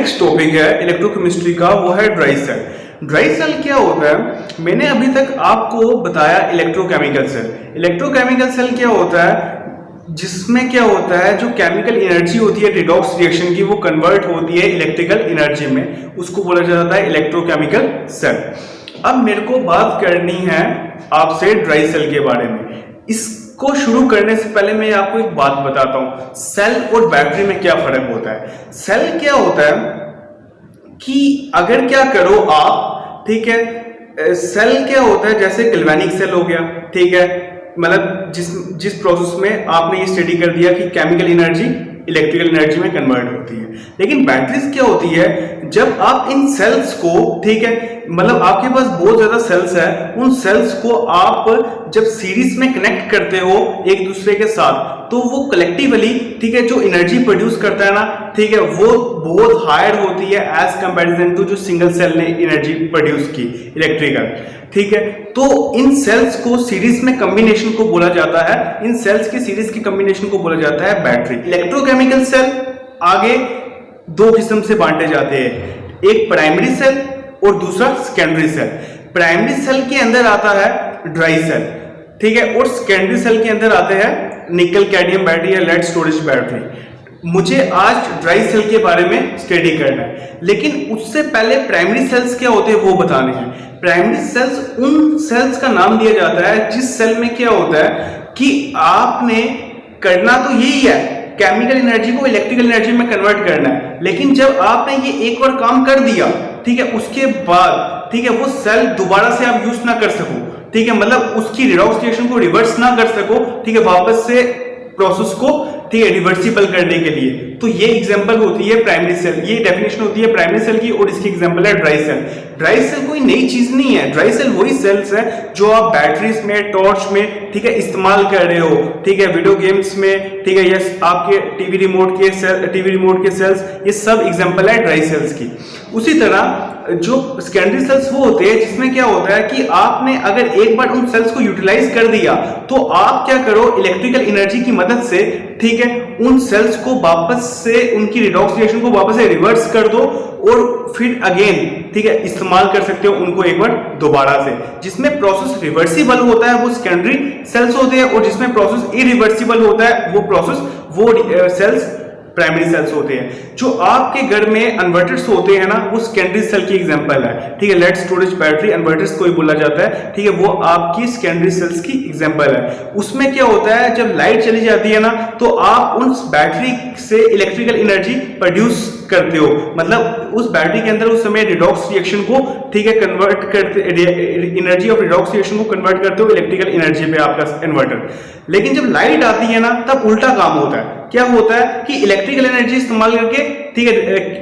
Next topic है electrochemistry का, वो है ड्राई सेल। ड्राई सेल क्या होता है? मैंने अभी तक आपको बताया इलेक्ट्रोकेमिकल सेल। इलेक्ट्रोकेमिकल सेल क्या होता है? जिसमें क्या होता है, जो केमिकल एनर्जी होती है रिडॉक्स रिएक्शन की, वो कन्वर्ट होती है इलेक्ट्रिकल एनर्जी में, उसको बोला जाता है इलेक्ट्रोकेमिकल सेल। अब मेरे को बात करनी है आपसे ड्राई सेल के बारे में। इसको शुरू करने से पहले मैं आपको एक बात बताता हूं, सेल और बैटरी में क्या फर्क होता है। सेल क्या होता है कि अगर क्या करो आप, ठीक है, सेल क्या होता है, जैसे गैल्वेनिक सेल हो गया, ठीक है, मतलब जिस प्रोसेस में आपने ये स्टडी कर दिया कि केमिकल एनर्जी इलेक्ट्रिकल एनर्जी में कन्वर्ट होती है। लेकिन बैटरीज क्या होती है, जब आप इन सेल्स को, ठीक है, मतलब आपके पास बहुत ज्यादा सेल्स है, उन सेल्स को आप जब सीरीज में कनेक्ट करते हो एक दूसरे के साथ, तो वो कलेक्टिवली, ठीक है, जो एनर्जी प्रोड्यूस करता है ना, ठीक है, वो बहुत हायर होती है एज कंपैरिजन टू जो सिंगल सेल ने एनर्जी प्रोड्यूस की इलेक्ट्रिकल, ठीक है। तो इन सेल्स को सीरीज में कॉम्बिनेशन को बोला जाता है, इन सेल्स की सीरीज की कॉम्बिनेशन को बोला जाता है बैटरी। इलेक्ट्रोकेमिकल सेल आगे दो किस्म से बांटे जाते हैं, एक प्राइमरी सेल और दूसरा सेकेंडरी सेल। प्राइमरी सेल के अंदर आता है ड्राई सेल, ठीक है, और सेकेंडरी सेल के अंदर आते हैं निकल कैडमियम बैटरी या लेड स्टोरेज बैटरी। मुझे आज ड्राई सेल के बारे में स्टडी करना है, लेकिन उससे पहले प्राइमरी सेल्स क्या होते हैं वो बताने हैं। प्राइमरी सेल्स उन सेल्स का नाम दिया जाता है जिस सेल में क्या होता है कि आपने करना तो यही है, केमिकल एनर्जी को इलेक्ट्रिकल एनर्जी में कन्वर्ट करना है, लेकिन जब आपने ये एक बार काम कर दिया, ठीक है, उसके बाद, ठीक है, वो सेल दोबारा से आप यूज ना कर सको, ठीक है, मतलब उसकी रिडॉक्स रिएक्शन को रिवर्स ना कर सको, ठीक है, वापस से प्रोसेस को, ठीक है, रिवर्सिबल करने के लिए। तो ये एग्जांपल होती है प्राइमरी सेल, ये डेफिनेशन होती है प्राइमरी सेल की, और इसकी एग्जांपल है ड्राई सेल। ड्राई सेल कोई नई चीज नहीं है, ड्राई सेल वही सेल्स है जो आप बैटरीज में, टॉर्च में, ठीक है, इस्तेमाल कर रहे हो, ठीक है, वीडियो गेम्स में, ठीक है, ये आपके टीवी रिमोट के सेल्स, ये सब एग्जांपल है ड्राई सेल्स की। उसी तरह जो सेकेंडरी सेल्स वो होते हैं जिसमें क्या होता है कि आपने अगर एक बार उन सेल्स को यूटिलाइज कर दिया, तो आप क्या करो, इलेक्ट्रिकल एनर्जी की मदद से, ठीक है, उन सेल्स को वापस से, उनकी रिडॉक्स रिएक्शन को वापस से रिवर्स कर दो, और फिर अगेन, ठीक है, इस्तेमाल कर सकते हो उनको एक बार दोबारा से। जिसमें प्रोसेस रिवर्सिबल होता है वो सेकेंडरी सेल्स होते हैं, और जिसमें प्रोसेस इरिवर्सिबल होता है वो सेल्स प्राइमरी सेल्स होते हैं। जो आपके घर में इन्वर्टर्स होते हैं ना, वो सेकेंडरी सेल की एग्जांपल है, ठीक है, लेड स्टोरेज बैटरी इन्वर्टर्स को ही बोला जाता है, ठीक है, वो आपकी सेकेंडरी सेल्स की एग्जांपल है। उसमें क्या होता है, जब लाइट चली जाती है ना, तो आप उस बैटरी से इलेक्ट्रिकल एनर्जी प्रोड्यूस करते हो, मतलब उस बैटरी के अंदर उस समय रिडॉक्स रिएक्शन को, ठीक है, कन्वर्ट करते, एनर्जी ऑफ रिडॉक्स रिएक्शन को कन्वर्ट करते हो इलेक्ट्रिकल एनर्जी पे आपका इन्वर्टर। लेकिन जब लाइट आती है ना, तब उल्टा काम होता है। क्या होता है कि इलेक्ट्रिकल एनर्जी इस्तेमाल करके, ठीक है,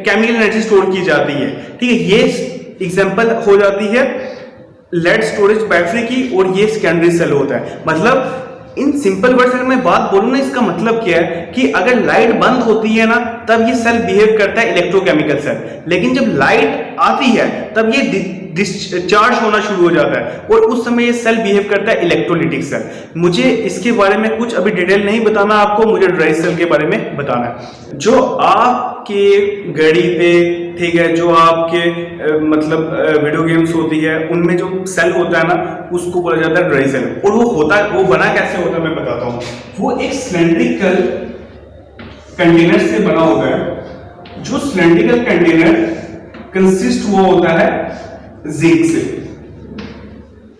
केमिकल एनर्जी स्टोर की जाती है, ठीक है, ये एग्जांपल हो जाती है लेड स्टोरेज बैटरी की, और ये सेकेंडरी सेल होता है। मतलब इन सिंपल वर्ड्स अगर मैं बात बोलूं ना, इसका मतलब क्या है कि अगर लाइट बंद होती है ना, तब ये सेल बिहेव करता है इलेक्ट्रोकेमिकल सेल, लेकिन जब लाइट आती है तब ये डिस्चार्ज होना शुरू हो जाता है, और उस समय ये सेल बिहेव करता है इलेक्ट्रोलिटिक सेल। मुझे इसके बारे में कुछ अभी डिटेल नहीं बताना आपको, मुझे ड्राई सेल के बारे में बताना है। जो आपके घड़ी पे, ठीक है, जो आपके मतलब वीडियो गेम्स होती है, उनमें जो सेल होता है ना, उसको बोला जाता है ड्राई सेल। और वो बना कैसे होता है मैं बताता हूँ। वो एक सिलेंड्रिकल कंटेनर से बना होता है। जो सिलेंड्रिकल कंटेनर कंसिस्ट हुआ होता है जिंक से।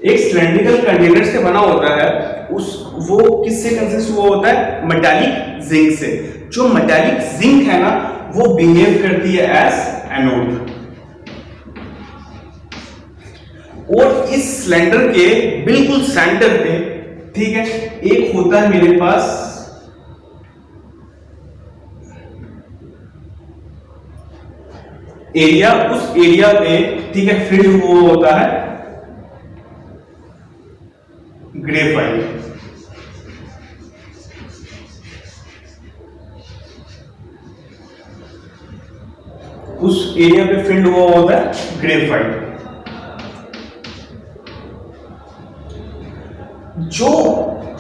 एक सिलेंड्रिकल कंटेनर से बना होता है, वो किससे कंसिस्ट हुआ होता है, मेटालिक जिंक से। जो मेटालिक जिंक है ना, वो बिहेव करती है एज एनोड। और इस सिलेंडर के बिल्कुल सेंटर पे, ठीक है, एक होता है मेरे पास एरिया, उस एरिया पे, ठीक है, फिल हुआ होता है ग्रेफाइट। उस एरिया पे फिल्ड हुआ होता है ग्रेफाइट। जो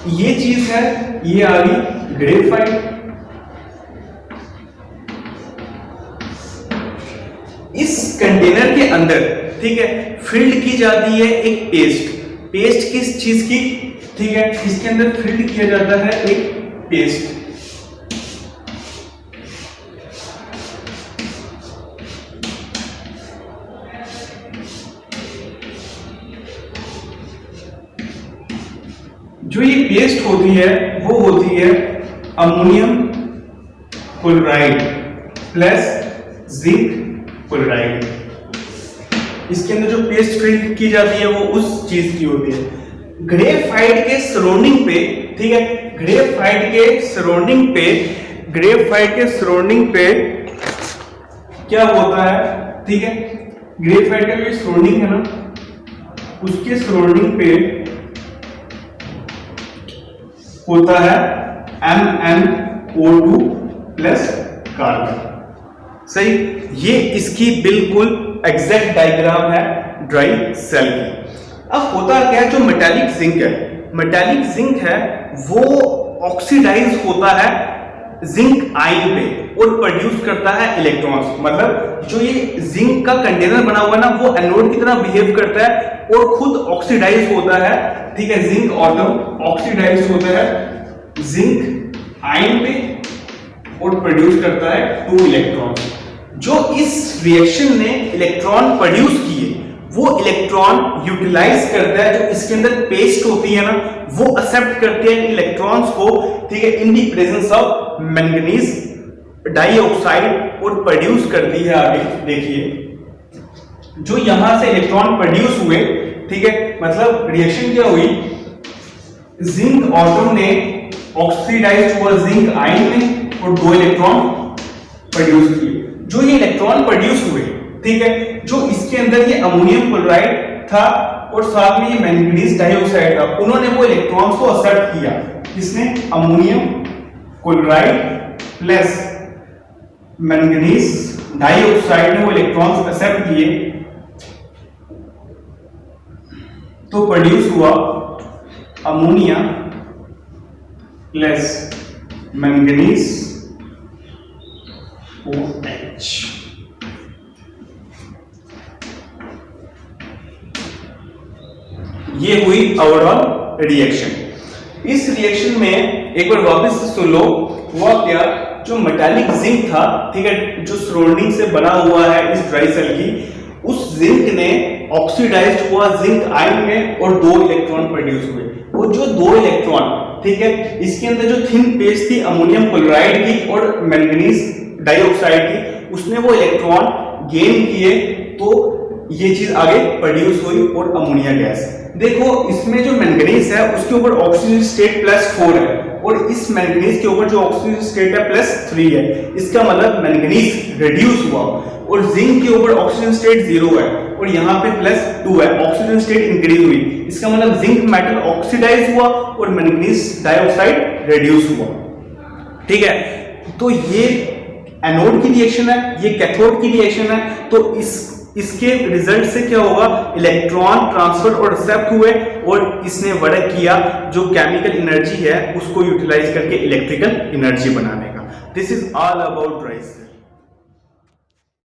ये चीज है, ये आ गई ग्रेफाइट, इस कंटेनर के अंदर, ठीक है, फिल्ड की जाती है एक पेस्ट किस चीज की, ठीक है, इसके अंदर फिल्ड किया जाता है एक पेस्ट। जो ये पेस्ट होती है वो होती है ammonium chloride plus zinc chloride. इसके अंदर जो पेस्ट फिल की जाती है वो उस चीज की होती है। ग्रेफाइट के सराउंडिंग पे, ठीक है, ग्रेफाइट के सराउंडिंग पे क्या होता है, ठीक है, ग्रेफाइट का जो सराउंडिंग है ना, उसके सराउंडिंग पे होता है MnO2 प्लस कार्बन। सही, ये इसकी बिल्कुल एग्जैक्ट डायग्राम है ड्राई सेल की। अब होता क्या है, जो मेटालिक जिंक है वो ऑक्सीडाइज होता है जिंक आयन पे और प्रोड्यूस करता है इलेक्ट्रॉन्स। मतलब जो ये जिंक का कंटेनर बना हुआ है ना, वो एनोड की तरह बिहेव करता है और खुद ऑक्सीडाइज होता है, ठीक है, जिंक एटम ऑक्सीडाइज होता है जिंक आयन पे और प्रोड्यूस करता है 2 इलेक्ट्रॉन। जो इस रिएक्शन ने इलेक्ट्रॉन प्रोड्यूस किए वो इलेक्ट्रॉन यूटिलाइज करता है, जो इसके अंदर पेस्ट होती है ना, वो एक्सेप्ट करते हैं इलेक्ट्रॉन्स को, ठीक है, in the presence of manganese dioxide और प्रोड्यूस करती है। आगे देखिए, जो यहां से इलेक्ट्रॉन प्रोड्यूस हुए, ठीक है, मतलब रिएक्शन क्या हुई, जिंक एटम ने ऑक्सीडाइज हुआ जिंक आयन में और 2 इलेक्ट्रॉन प्रोड्यूस किए। जो ये इलेक्ट्रॉन प्रोड्यूस हुए, ठीक है, जो इसके अंदर ये अमोनियम क्लोराइड था और साथ में ये मैंगनीज डाइऑक्साइड था, उन्होंने वो इलेक्ट्रॉन्स को एक्सेप्ट किया। किसने? Ammonium chloride plus manganese dioxide ने वो इलेक्ट्रॉन्स एक्सेप्ट किए, तो प्रोड्यूस हुआ अमोनिया प्लस मैंगनीज OH। ये हुई ओवरऑल रिएक्शन। इस रिएक्शन में एक बार वापस से सुन लो, हुआ क्या, जो मेटालिक जिंक था, ठीक है, जो सराउंडिंग से बना हुआ है इस ड्राई सेल की, उस जिंक ने ऑक्सीडाइज्ड हुआ जिंक आयन में और 2 इलेक्ट्रॉन प्रोड्यूस हुए। वो जो 2 इलेक्ट्रॉन, ठीक है, इसके अंदर जो थिन पेस्ट थी अमोनियम क्लोराइड की और मैंगनीज डाइऑक्साइड की, उसने वो इलेक्ट्रॉन गेन किए, तो ये चीज आगे प्रोड्यूस हुई और अमोनिया गैस। देखो, इसमें जो मैंगनीज है उसके ऊपर ऑक्सीजन स्टेट +4 है और इस मैंगनीज के ऊपर जो ऑक्सीजन स्टेट है +3 है। इसका मतलब मैंगनीज रिड्यूस हुआ और जिंक के ऊपर ऑक्सीजन स्टेट 0 है और यहाँ पे +2 है, ऑक्सीजन स्टेट इंक्रीज हुई। इसका मतलब जिंक मेटल ऑक्सीडाइज हुआ और मैंगनीज डाइऑक्साइड रिड्यूस हुआ। ठीक है, तो ये एनोड की रिएक्शन है, ये कैथोड की रिएक्शन है। तो इसके रिजल्ट से क्या होगा, इलेक्ट्रॉन ट्रांसफर और एक्सेप्ट हुए और इसने वर्क किया जो केमिकल एनर्जी है उसको यूटिलाइज करके इलेक्ट्रिकल एनर्जी बनाने का। This is all about dry cell.